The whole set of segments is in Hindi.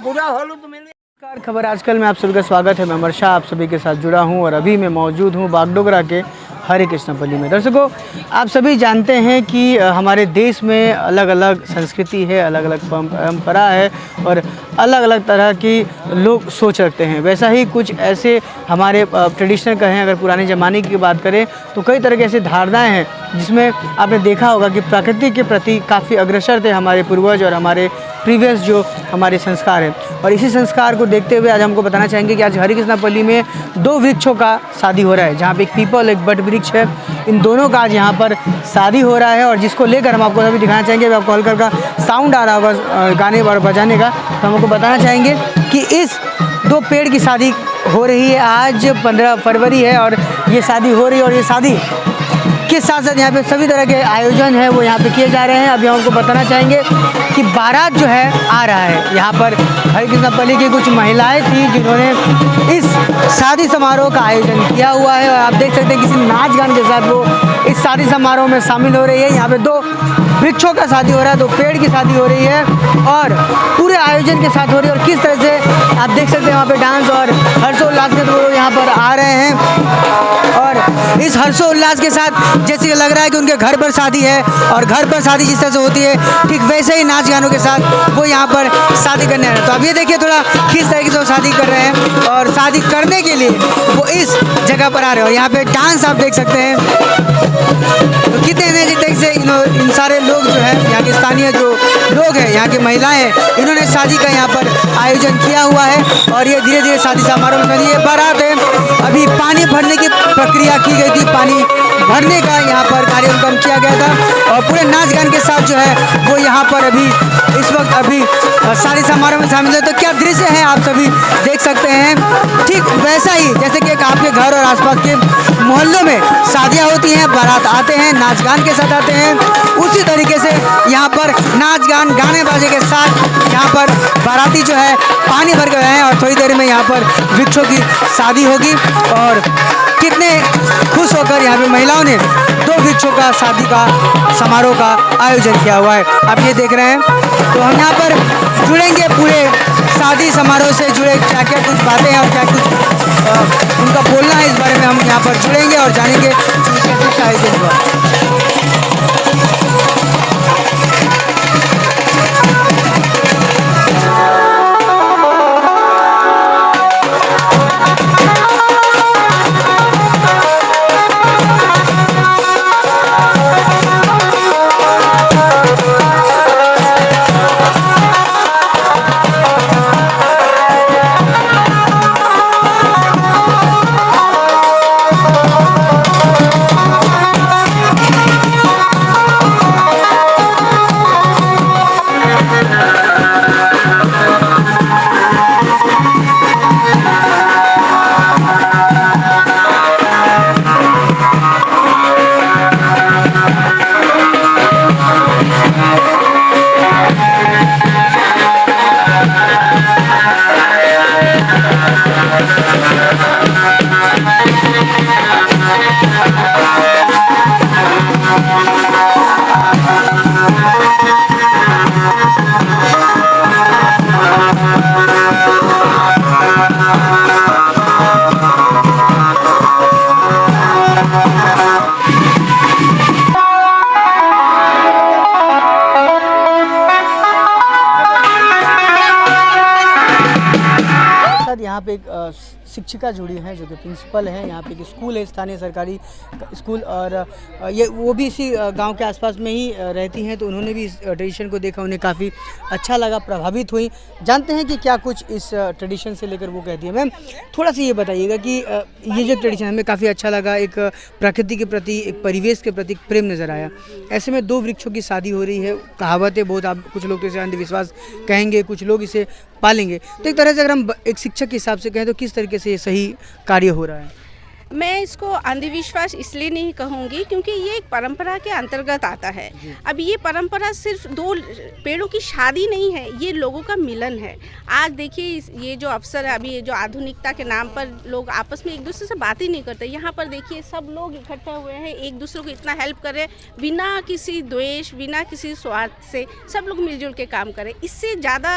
पूरा हॉल तो मिले। खबर आजकल में आप सभी का स्वागत है। मैं अमर शाह आप सभी के साथ जुड़ा हूं और अभी मैं मौजूद हूं बागडोगरा के हरे कृष्णपल्ली में। दर्शकों, आप सभी जानते हैं कि हमारे देश में अलग अलग संस्कृति है, अलग अलग परंपरा है और अलग अलग तरह की लोग सोच रखते हैं। वैसा ही कुछ ऐसे हमारे ट्रेडिशनल कहें, अगर पुराने ज़माने की बात करें तो कई तरह की ऐसी धारणाएँ हैं जिसमें आपने देखा होगा कि प्रकृति के प्रति काफ़ी अग्रसर थे हमारे पूर्वज और हमारे प्रीवियस जो हमारे संस्कार हैं। और इसी संस्कार को देखते हुए आज हमको बताना चाहेंगे कि आज हरे कृष्णपल्ली में दो वृक्षों का शादी हो रहा है, जहाँ पे एक पीपल एक बट वृक्ष है। इन दोनों का आज यहाँ पर शादी हो रहा है और जिसको लेकर हम आपको अभी दिखाना चाहेंगे। आपको हल्का का साउंड आ रहा होगा गाने और बजाने का, तो हम आपको बताना चाहेंगे कि इस दो पेड़ की शादी हो रही है। आज 15 फरवरी है और ये शादी हो रही है और ये शादी के साथ साथ यहाँ पे सभी तरह के आयोजन है वो यहाँ पे किए जा रहे हैं। अभी हम आपको बताना चाहेंगे कि बारात जो है आ रहा है। यहाँ पर हरे कृष्णपल्ली की कुछ महिलाएं थी जिन्होंने इस शादी समारोह का आयोजन किया हुआ है और आप देख सकते हैं किसी नाच गान के साथ वो इस शादी समारोह में शामिल हो रही है। यहाँ पे दो वृक्षों का शादी हो रहा है, दो पेड़ की शादी हो रही है और पूरे आयोजन के साथ हो रही है। और किस तरह से आप देख सकते हैं वहाँ पे डांस और हर्षोल्लास के लोग यहाँ पर आ रहे हैं और इस हर्षोल्लास के साथ जैसे कि लग रहा है कि उनके घर पर शादी है और घर पर शादी जिस तरह से होती है ठीक वैसे ही नाच गानों के साथ वो यहाँ पर शादी करने आ रहे हैं। तो अब ये देखिए थोड़ा किस तरीके से वो शादी कर रहे हैं और शादी करने के लिए वो इस जगह पर आ रहे हैं। और यहाँ पे डांस आप देख सकते हैं, तो कितने एनर्जेटिक से इन सारे लोग जो है यहाँ के स्थानीय जो लोग हैं, यहाँ की महिलाएं हैं, इन्होंने शादी का यहाँ पर आयोजन किया हुआ है और ये धीरे धीरे शादी समारोह में ये बारात है। अभी पानी भरने की प्रक्रिया की गई थी, पानी भरने का यहाँ पर कार्यक्रम किया गया था और पूरे नाच गान के साथ जो है वो यहाँ पर अभी इस वक्त अभी शादी समारोह में शामिल है। तो क्या दृश्य है आप सभी देख सकते हैं, ठीक वैसा ही जैसे कि आपके घर और आसपास के मोहल्लों में शादियाँ होती हैं, बारात आते हैं, नाच गान के साथ आते हैं, उसी तरीके से यहाँ पर नाच गान गाने बाजे के साथ यहाँ पर बाराती जो है पानी भर गए हैं और थोड़ी देर में यहाँ पर वृक्षों की शादी होगी। और कितने खुश होकर यहाँ पे महिलाओं ने दो वृक्षों का शादी का समारोह का आयोजन किया हुआ है, आप ये देख रहे हैं। तो हम यहाँ पर जुड़ेंगे पूरे शादी समारोह से जुड़े क्या क्या कुछ बातें हैं और क्या कुछ उनका बोलना है, इस बारे में हम यहाँ पर जुड़ेंगे और जानेंगे कैसे आयोजन हुआ। यहाँ पे एक शिक्षिका जुड़ी हैं जो कि प्रिंसिपल हैं। यहाँ पे एक स्कूल है, स्थानीय सरकारी स्कूल, और ये वो भी इसी गांव के आसपास में ही रहती हैं। तो उन्होंने भी इस ट्रेडिशन को देखा, उन्हें काफ़ी अच्छा लगा, प्रभावित हुई। जानते हैं कि क्या कुछ इस ट्रेडिशन से लेकर वो कहती है। मैम, थोड़ा सा ये बताइएगा कि ये जो ट्रेडिशन हमें काफ़ी अच्छा लगा, एक प्रकृति के प्रति, एक परिवेश के प्रति प्रेम नज़र आया। ऐसे में दो वृक्षों की शादी हो रही है, कहावतें बहुत, आप कुछ लोग तो इसे अंधविश्वास कहेंगे, कुछ लोग इसे पालेंगे। तो एक तरह से अगर हम एक शिक्षक के हिसाब से कहें तो किस तरीके से ये सही कार्य हो रहा है? मैं इसको अंधविश्वास इसलिए नहीं कहूँगी क्योंकि ये एक परंपरा के अंतर्गत आता है। अब ये परंपरा सिर्फ दो पेड़ों की शादी नहीं है, ये लोगों का मिलन है। आज देखिए ये जो अवसर है, अभी ये जो आधुनिकता के नाम पर लोग आपस में एक दूसरे से बात ही नहीं करते, यहाँ पर देखिए सब लोग इकट्ठा हुए हैं, एक दूसरे को इतना हेल्प कर रहे हैं बिना किसी द्वेष, बिना किसी स्वार्थ से, सब लोग मिलजुल के काम करें। इससे ज़्यादा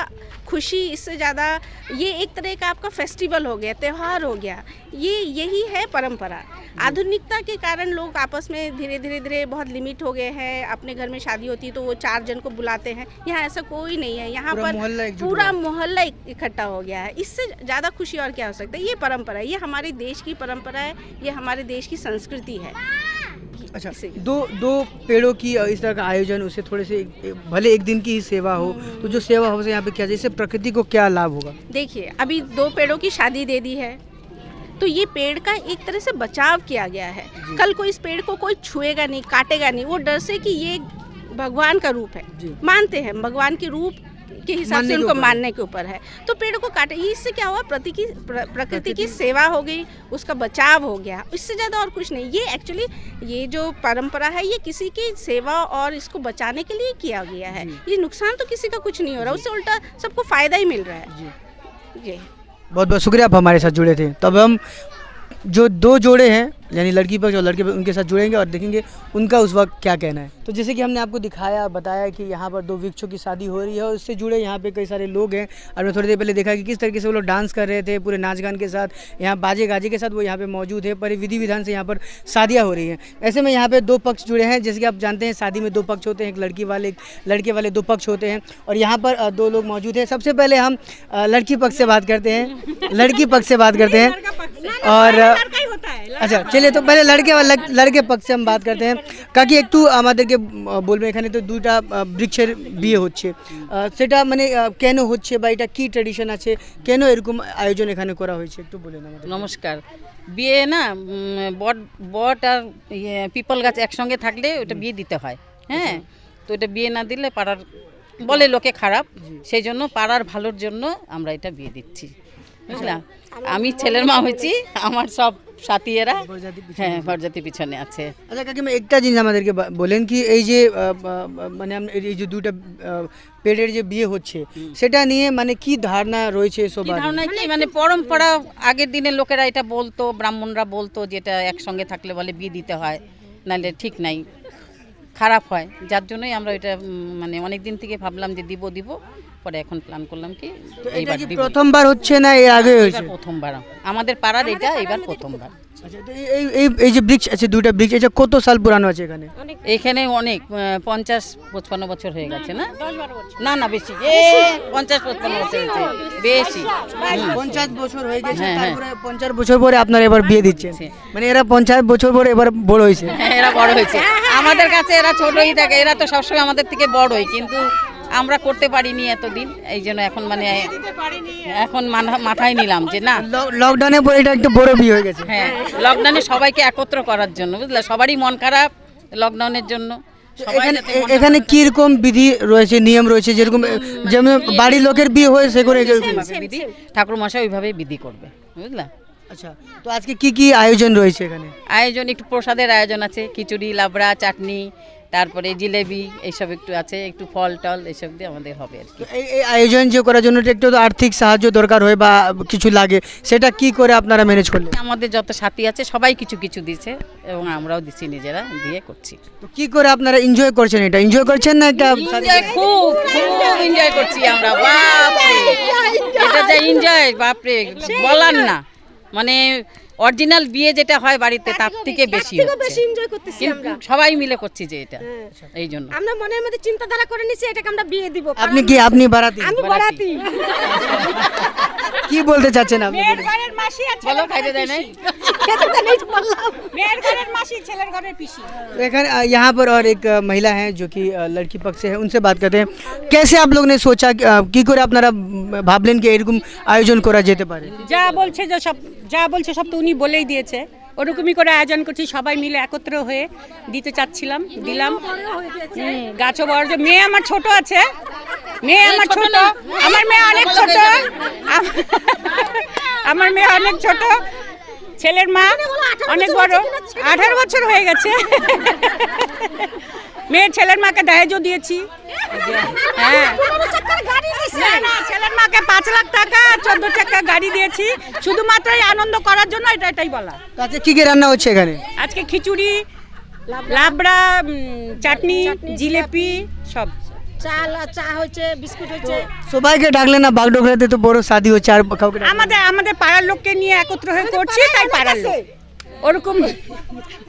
खुशी, इससे ज़्यादा ये एक तरह का आपका फेस्टिवल हो गया, त्यौहार हो गया। यही है परंपरा। आधुनिकता के कारण लोग आपस में धीरे धीरे बहुत लिमिट हो गए हैं। अपने घर में शादी होती है तो वो 4 जन को बुलाते हैं, यहाँ ऐसा कोई नहीं है। यहाँ पर पूरा मोहल्ला इकट्ठा हो गया है। इससे ज़्यादा खुशी और क्या हो सकता है। ये परंपरा है, ये हमारे देश की परंपरा है, ये हमारे देश की संस्कृति है। अच्छा, दो पेड़ों की इस तरह का आयोजन, उससे थोड़े से भले एक दिन की ही सेवा हो, तो जो सेवा हो यहाँ पे क्या, जैसे प्रकृति को क्या लाभ होगा? देखिए अभी 2 पेड़ों की शादी दे दी है तो ये पेड़ का एक तरह से बचाव किया गया है। कल को इस पेड़ को कोई छुएगा नहीं, काटेगा नहीं, वो डर से कि ये भगवान का रूप है, मानते हैं भगवान के रूप के हिसाब से उनको मानने के ऊपर है, तो पेड़ को काटे। इससे क्या हुआ, प्रकृति की सेवा हो गई, उसका बचाव हो गया, इससे ज़्यादा और कुछ नहीं। ये एक्चुअली ये जो परंपरा है ये किसी की सेवा और इसको बचाने के लिए किया गया है। ये नुकसान तो किसी का कुछ नहीं हो रहा, उससे उल्टा सबको फ़ायदा ही मिल रहा है। जी बहुत बहुत शुक्रिया, आप हमारे साथ जुड़े थे। तब हम जो 2 जोड़े हैं यानी लड़की पक्ष और लड़के पक्ष, उनके साथ जुड़ेंगे और देखेंगे उनका उस वक्त क्या कहना है। तो जैसे कि हमने आपको दिखाया, बताया कि यहाँ पर 2 वृक्षों की शादी हो रही है और उससे जुड़े यहाँ पे कई सारे लोग हैं। और मैं थोड़ी देर पहले देखा कि किस तरीके से वो लोग डांस कर रहे थे, पूरे नाच गान के साथ, यहाँ बाजे गाजे के साथ वो यहाँ पे मौजूद है। पर विधि विधान से यहाँ पर शादियाँ हो रही हैं। ऐसे में यहाँ पे 2 पक्ष जुड़े हैं। जैसे कि आप जानते हैं शादी में 2 पक्ष होते हैं, एक लड़की वाले, एक लड़के वाले 2 पक्ष होते हैं। और यहाँ पर 2 लोग मौजूद हैं। सबसे पहले हम लड़की पक्ष से बात करते हैं, लड़की पक्ष से बात करते हैं। और अच्छा चलिए, तो पहले लड़के पक्ष से हम बात करते हैं। কাকি একটু আমাদেরকে বলবেন, এখানে তো 2টা বৃক্ষের বিয়ে হচ্ছে, সেটা মানে কেন হচ্ছে বা এটা কি ট্র্যাডিশন আছে, কেন এরকম আয়োজন এখানে করা হয়েছে, একটু বলেন আমাদের। নমস্কার। বিয়ে না বট আর পিপল গাছ একসঙ্গে থাকলে ওটা বিয়ে দিতে হয়। হ্যাঁ, তো এটা বিয়ে না দিলে পাড়ার বলে লোকে খারাপ, সেই জন্য পাড়ার ভালোর জন্য আমরা এটা বিয়ে দিচ্ছি, বুঝলাম। আমি ছেলের মা হয়েছি, আমার সব সাথীরা হ্যাঁ বরযাত্রী পিছনে আছে। আচ্ছা কাকিমা, একটা জিনিস আমাদেরকে বলেন কি এই যে মানে এই যে 2টা পেড়ের যে বিয়ে হচ্ছে সেটা নিয়ে মানে কি ধারণা রয়েছে সবার? ধারণা কি মানে পরম্পরা, আগের দিনের লোকেরা এটা বলতো, ব্রাহ্মণরা বলতো যেটা একসঙ্গে থাকলে বলে বিয়ে দিতে হয়, নাহলে ঠিক নাই, খারাপ হয়। যার জন্যই আমরা এটা মানে অনেক দিন থেকে ভাবলাম যে দিব, পরে এখন প্ল্যান করলাম কি এইবার দিব। প্রথমবার হচ্ছে না এর আগে হয়েছে? প্রথমবার আমাদের পাড়ার এটা এবার প্রথমবার। আচ্ছা, তো এই যে বৃক্ষ আছে, 2টা বৃক্ষ, এটা কত সাল পুরানো আছে এখানে? এখানে অনেক 50-55 বছর হয়ে গেছে। না না বেশি, 50-55 বছর হয়েছে, বেশি 50 বছর হয়ে গেছে। তারপরে 50 বছর পরে আপনারা এবার বিয়ে দিচ্ছেন, মানে এরা 50 বছর পরে এবার বড় হয়েছে। হ্যাঁ, এরা বড় হয়েছে। আমাদের কাছে এরা ছোটই থাকে, এরা তো সবসময় আমাদের থেকে বড়ই, কিন্তু আমরা করতে পারিনি এতদিন, এই জন্য এখন মানে এখন মাথায় নিলাম যে না, লকডাউনে পরে এটা একটু বড় বিয়ে হয়ে গেছে। হ্যাঁ, লকডাউনে সবাইকে একত্র করার জন্য, বুঝলে, সবারই মন খারাপ লকডাউনের জন্য। এখানে কি রকম বিধি রয়েছে, নিয়ম রয়েছে, যেরকম যেমন বাড়ির লোকের বিয়ে হয় সে করে বিধি ঠাকুর মশাই ওইভাবেই বিধি করবে, বুঝলা। আচ্ছা, তো আজকে কি আয়োজন রয়েছে এখানে? আয়োজন একটু প্রসাদের আয়োজন আছে, খিচুড়ি, লাবড়া, চাটনি, তারপরে জিলেবি, এইসব একটু আছে, একটু ফল টল এইসব দিয়ে আমাদের হবে আর কি। এই আয়োজন যে করার জন্য একটু তো আর্থিক সাহায্য দরকার হয় বা কিছু লাগে, সেটা কি করে আপনারা ম্যানেজ করলেন? আমাদের যত সাথী আছে সবাই কিছু কিছু দিচ্ছে এবং আমরাও দিচ্ছি, নিজেরা দিয়ে করছি। তো কি করে আপনারা এনজয় করছেন, এটা এনজয় করছেন না? এটা খুব এনজয় করছি আমরা, বাপরে এটা যা এনজয়, বাপরে বলার না, মানে অরিজিনাল বিয়ে যেটা হয় বাড়িতে তার থেকে বেশি এনজয় করতেছি আমরা, সবাই মিলে করছি যে এটা, এই জন্য আমরা মনের মধ্যে চিন্তাধারা করে নিছি এটাকে আমরা বিয়ে দিব। আপনি বারাতি? আমি বারাতি। কি বলতে চাচ্ছেন আপনি? মেয়ের ঘরের মাসি আছে, বলো, খাইতে দেয় নাই, मेरे घर मासी छेलर घर पीसी। यहाँ पर और एक महिला हैं जो कि लड़की पक्ष से है, उनसे बात करते हैं। कैसे आप लोग ने सोचा कि করে আপনারা ভাবলেন কি এরকম আয়োজন করা যেতে পারে? যা বলছে সব তো উনি বলেই দিয়েছে, ওরকমই করে আয়োজন করছি, সবাই মিলে একত্র হয়ে দিতে চাচ্ছিলাম, দিলাম। গাছও বড়, যে মেয়ে আমার ছোট আছে, মেয়ে আমার ছোট, আমার মেয়ে অনেক ছোট, আমার মেয়ে অনেক ছোট, ছেলের মা অনেক বড় 18 বছর হয়ে গেছে মেয়ের ছেলের মাকে দহেজও দিয়েছি হ্যাঁ না না ছেলের মাকে 5 লাখ টাকা 14 চাকা গাড়ি দিয়েছি শুধুমাত্র এই আনন্দ করার জন্য এটাই বলা। তো আজকে কি কি রান্না হচ্ছে এখানে? আজকে খিচুড়ি লাবড়া চাটনি জিলেপি সব চা হচ্ছে বিস্কুট হচ্ছে সবাইকে ডাকলে না বাগডোগরাতে তো বড় শাদি হচ্ছে আর কাউকে আমাদের পাড়ার লোককে নিয়ে একত্র হয়ে করছি তাই পাড়ার লোক ওরকম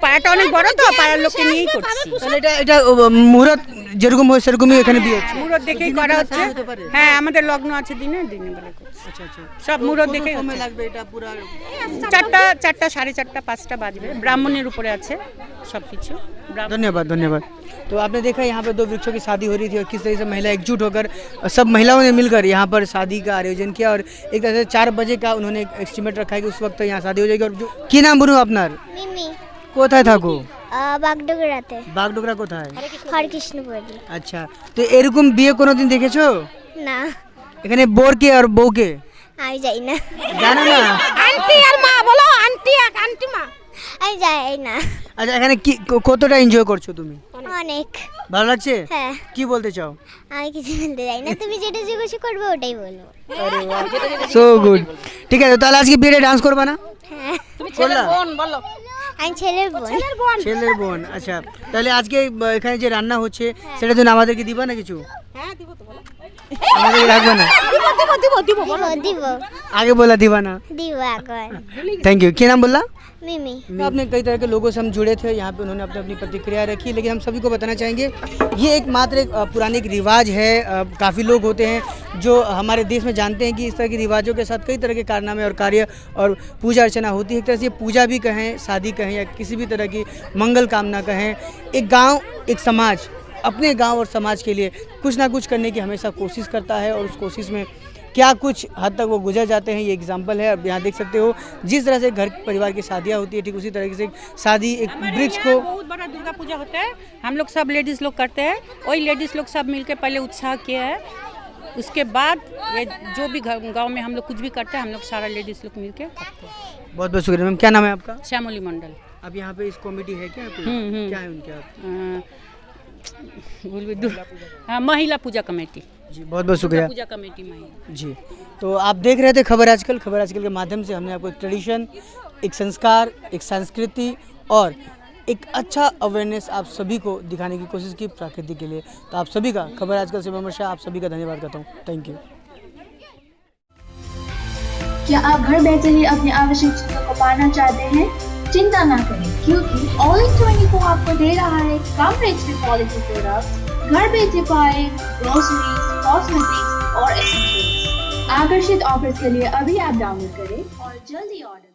পাড়াটা অনেক বড় তো পাড়ার লোককে নিয়েই করছি। তাহলে এটা মুহূর্ত যেরকম হয় সেরকমই এখানে বিয়ে হচ্ছে? মুহূর্ত দেখেই করা হচ্ছে হ্যাঁ আমাদের লগ্ন আছে দিনে বেলা করছি সব মুহূর্ত দেখে লাগবে এটা পুরো 4টা 4:30 5টা বাজবে ब्राह्मणের উপরে আছে সবকিছু। धन्यवाद धन्यवाद। तो आपने देखा यहाँ पर 2 वृक्षों की शादी हो रही थी और किस तरह से महिला एकजुट होकर सब महिलाओं ने मिलकर यहाँ पर शादी का आयोजन किया और एक तरह से 4 बजे का उन्होंने एक एस्टिमेट रखा है कि उस वक्त यहाँ शादी हो जाएगी। और जो की नाम बोलूँ আপনার? মিমি কোথায় থাকো? বাগডোগরাতে বাগডোগরা কোথায়? হরকৃষ্ণপুরি। আচ্ছা, তো এরকম বিয়ে কোনোদিন দেখেছো? না এখানে বোরকে আর বউকে আমি যাই না জানো না? আন্টি আর মা বলো, আন্টি মা। আমি যাই না। আচ্ছা, এখানে কি কতটা এনজয় করছো তুমি? অনেক ভালো লাগছে? হ্যাঁ কি বলতে চাও? আমি কিছু বলতে যাই না তুমি যেটা জিজ্ঞেস করবে ওটাই বলবো। So good. ঠিক আছে, তাহলে আজকে বিয়েতে ডান্স করবা না? হ্যাঁ তুমি ছেলের বোন বলো। আমি ছেলের বোন। ছেলের বোন। আচ্ছা, তাহলে আজকে এখানে যে রান্না হচ্ছে সেটা জন্য আমাদেরকে দিবা না কিছু? হ্যাঁ দিব তো বলো। আমাদেরকে রাখবা না? দিব দিব आगे बोला दीवाना। দিব এখন। Thank you. क्या नाम बोला? মিমি आपने कई तरह के लोगों से हम जुड़े थे यहाँ पे, उन्होंने अपनी अपनी प्रतिक्रिया रखी, लेकिन हम सभी को बताना चाहेंगे ये एक मात्र एक पुरानी एक रिवाज है। काफ़ी लोग होते हैं जो हमारे देश में जानते हैं कि इस तरह के रिवाजों के साथ कई तरह के कारनामे और कार्य और पूजा अर्चना होती है। एक तरह से पूजा भी कहें, शादी कहें या किसी भी तरह की मंगल कामना कहें, एक गाँव एक समाज अपने गांव और समाज के लिए कुछ ना कुछ करने की हमेशा कोशिश करता है और उस कोशिश में क्या कुछ हद तक वो गुजर जाते हैं, ये एग्जाम्पल है। अब यहाँ देख सकते हो जिस तरह से घर परिवार की शादियाँ होती है, ठीक उसी तरीके से शादी एक वृक्ष को बहुत बड़ा दुर्गा पूजा होता है हम लोग सब लेडीज़ लोग करते हैं वही लेडीज़ लोग सब मिलके पहले उत्साह किया है उसके बाद ये जो भी गांव में हम लोग कुछ भी करते हैं हम लोग सारा लेडीज़ लोग मिलके करते हैं। बहुत बहुत शुक्रिया। मैम क्या नाम है आपका? श्यामोली मंडल। अब यहाँ पे इस कमेटी है क्या कोई? क्या है उनके आप? हाँ महिला पूजा कमेटी। जी बहुत बहुत शुक्रिया पूजा कमेटी महिला। जी। तो आप देख रहे थे खबर आजकल के माध्यम से हमने आपको एक ट्रेडिशन, एक संस्कार, एक संस्कृति और एक अच्छा अवेयरनेस आप सभी को दिखाने की कोशिश की प्रकृति के लिए। तो आप सभी का खबर आजकल से हमेशा आप सभी का धन्यवाद करता हूँ। Thank you. क्या आप घर बैठे ही अपनी आवश्यक चीजों को पाना चाहते हैं? चिंता ना करें, क्योंकि ऑल इन 24 आपको दे रहा है कम रेट में क्वालिटी प्रोडक्ट्स, घर बैठे पाए ग्रोसरीज, कॉस्मेटिक्स और एसेंशियल्स। आकर्षित ऑफर्स के लिए अभी आप डाउनलोड करें और जल्दी ऑर्डर